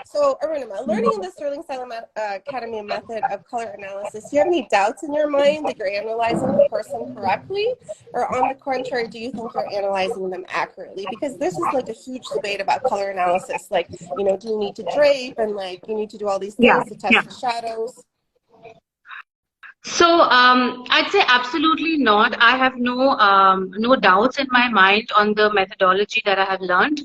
So, Arunima, learning in the Sterling Style Academy method of color analysis, do you have any doubts in your mind that you're analyzing the person correctly? Or on the contrary, do you think you're analyzing them accurately? Because this is like a huge debate about color analysis. Like, you know, do you need to drape and like you need to do all these things to test the shadows? So I'd say absolutely not. I have no doubts in my mind on the methodology that I have learned.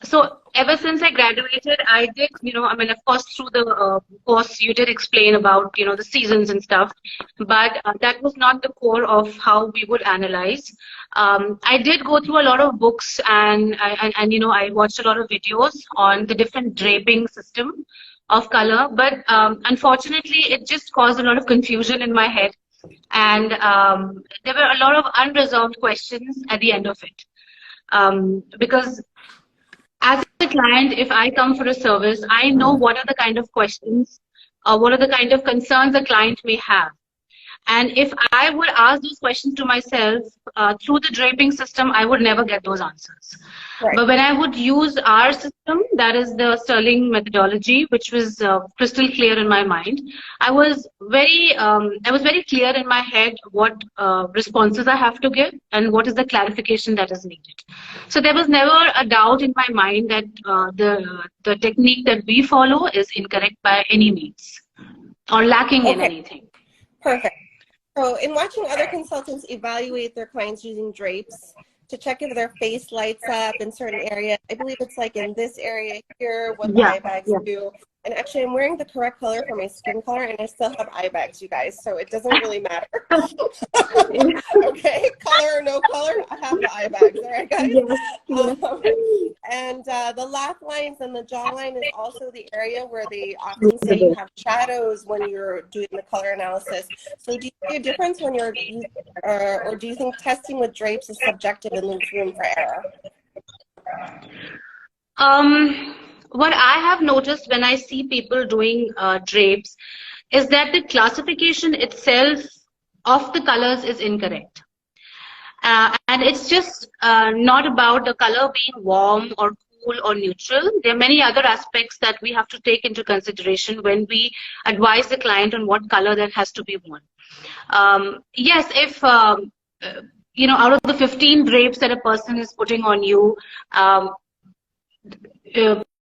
So ever since I graduated, I did, I mean, of course, through the course, you did explain about, the seasons and stuff, but that was not the core of how we would analyze. I did go through a lot of books and I watched a lot of videos on the different draping system of color, but unfortunately, it just caused a lot of confusion in my head. And there were a lot of unresolved questions at the end of it. Because as a client, if I come for a service, I know what are the kind of questions, what are the kind of concerns the client may have. And if I would ask those questions to myself through the draping system, I would never get those answers. Right. But when I would use our system, that is the Sterling methodology, which was crystal clear in my mind, I was very clear in my head what responses I have to give and what is the clarification that is needed. So there was never a doubt in my mind that the technique that we follow is incorrect by any means or lacking in anything. Perfect. So in watching other consultants evaluate their clients using drapes to check if their face lights up in certain areas, I believe it's like in this area here, what the eye bags do. And actually, I'm wearing the correct color for my skin color, and I still have eye bags, you guys, so it doesn't really matter. Okay, color or no color, I have the eye bags, all right, guys? And the laugh lines and the jawline is also the area where they often say you have shadows when you're doing the color analysis. So do you see a difference when you're, or do you think testing with drapes is subjective and leaves room for error? What I have noticed when I see people doing drapes is that the classification itself of the colors is incorrect. And it's just not about the color being warm or cool or neutral. There are many other aspects that we have to take into consideration when we advise the client on what color that has to be worn. Yes, if, out of the 15 drapes that a person is putting on you,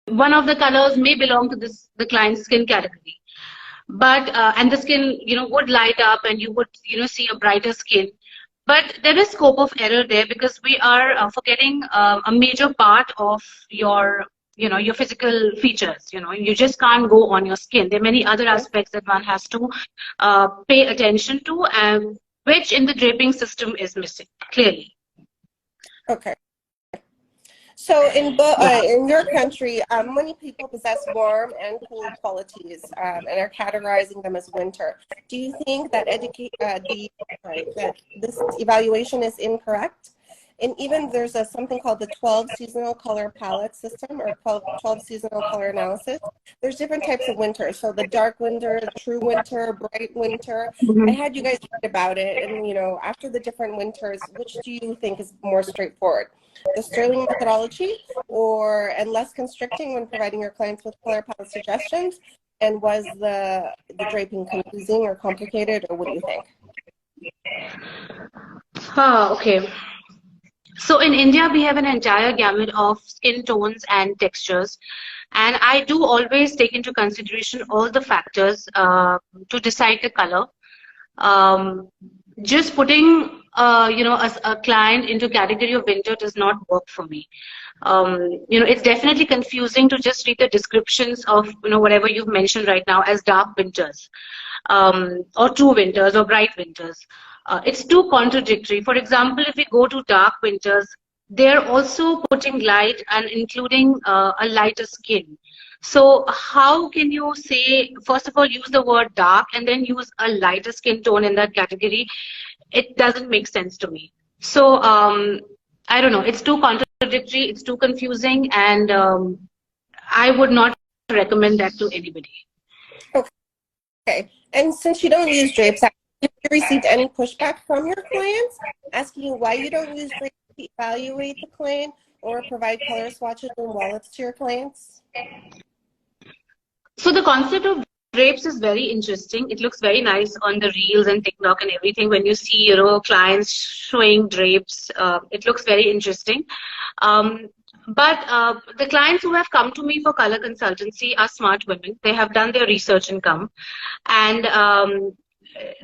one of the colors may belong to the client's skin category, but and the skin would light up and you would see a brighter skin, but there is scope of error there because we are forgetting a major part of your your physical features. You just can't go on your skin. There are many other aspects that one has to pay attention to, and which in the draping system is missing clearly. Okay. So in your country, many people possess warm and cool qualities and are categorizing them as winter. Do you think that that this evaluation is incorrect? And even there's something called the 12 seasonal color palette system, or 12 seasonal color analysis. There's different types of winter. So the dark winter, the true winter, bright winter. I had you guys read about it, and after the different winters, which do you think is more straightforward? The Sterling methodology, and less constricting when providing your clients with color palette suggestions? And was the draping confusing or complicated, or what do you think? Okay. So in India, we have an entire gamut of skin tones and textures. And I do always take into consideration all the factors to decide the color. Just putting a client into category of winter does not work for me. It's definitely confusing to just read the descriptions of whatever you've mentioned right now as dark winters, or true winters or bright winters. It's too contradictory. For example, if we go to dark winters, they're also putting light and including a lighter skin. So how can you say, first of all, use the word dark and then use a lighter skin tone in that category? It doesn't make sense to me. So I don't know, it's too contradictory, it's too confusing, and I would not recommend that to anybody. Okay. And since you don't use drapes, have you received any pushback from your clients asking you why you don't use drapes? evaluate the claim or provide color swatches and wallets to your clients? So the concept of drapes is very interesting. It looks very nice on the reels and TikTok and everything. When you see, clients showing drapes, it looks very interesting. But the clients who have come to me for color consultancy are smart women. They have done their research and come, and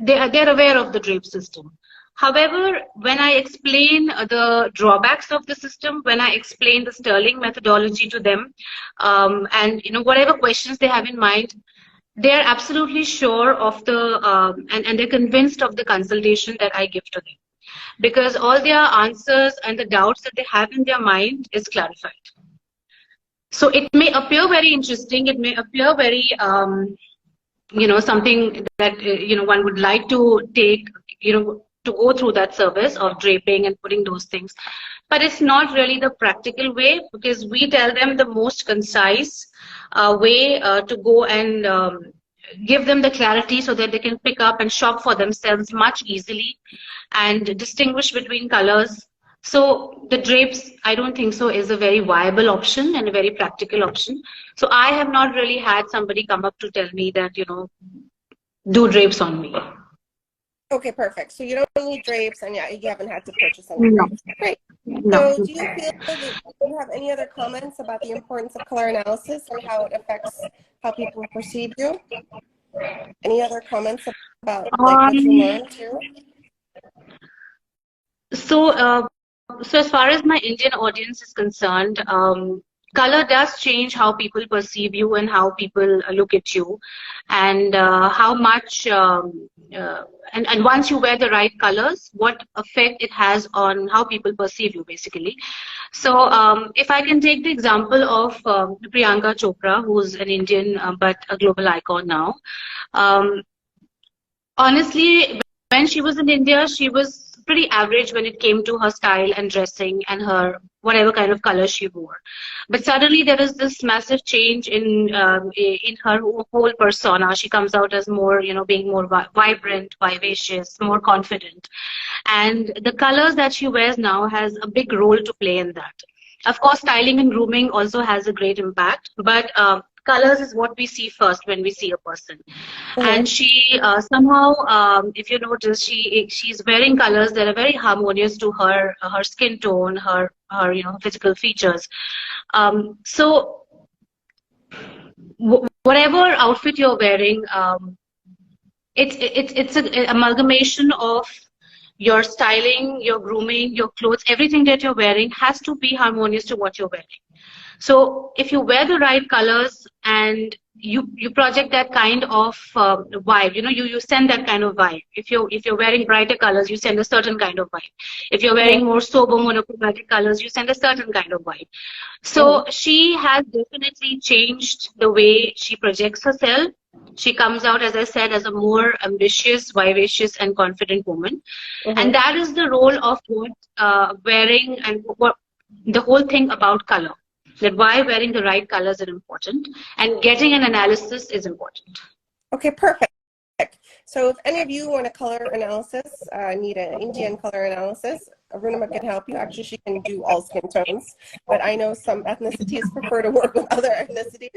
they're aware of the drape system. However, when I explain the drawbacks of the system, when I explain the Sterling methodology to them, and whatever questions they have in mind, they are absolutely sure of the and they're convinced of the consultation that I give to them, because all their answers and the doubts that they have in their mind is clarified. So it may appear very interesting. It may appear very something that one would like to take, to go through that service of draping and putting those things, but it's not really the practical way, because we tell them the most concise way to go and give them the clarity so that they can pick up and shop for themselves much easily and distinguish between colors. So the drapes, I don't think so, is a very viable option and a very practical option. So I have not really had somebody come up to tell me that, do drapes on me. Okay, perfect. So you don't need drapes, and yeah, you haven't had to purchase any No. drapes. Great. No. So do you feel that you have any other comments about the importance of color analysis and how it affects how people perceive you? Any other comments about what you learned too? So as far as my Indian audience is concerned, color does change how people perceive you and how people look at you, and how much and once you wear the right colors, what effect it has on how people perceive you, basically. So if I can take the example of Priyanka Chopra, who's an Indian but a global icon now. Honestly, when she was in India, she was pretty average when it came to her style and dressing and her whatever kind of color she wore. But suddenly there is this massive change in her whole persona. She comes out as more, being more vibrant, vivacious, more confident. And the colors that she wears now has a big role to play in that. Of course, styling and grooming also has a great impact, but colors is what we see first when we see a person. And she somehow, if you notice, she's wearing colors that are very harmonious to her skin tone, her physical features. So whatever outfit you're wearing, it's an amalgamation of your styling, your grooming, your clothes, everything that you're wearing has to be harmonious to what you're wearing. So if you wear the right colors and you project that kind of vibe, you send that kind of vibe. If you're wearing brighter colors, you send a certain kind of vibe. If you're wearing more sober, monochromatic colors, you send a certain kind of vibe. So she has definitely changed the way she projects herself. She comes out, as I said, as a more ambitious, vivacious, and confident woman. And that is the role of what wearing and what the whole thing about color. That why wearing the right colors are important and getting an analysis is important. Okay, perfect. So if any of you want a color analysis, need an Indian color analysis, Arunima can help you. Actually, she can do all skin tones, but I know some ethnicities prefer to work with other ethnicities.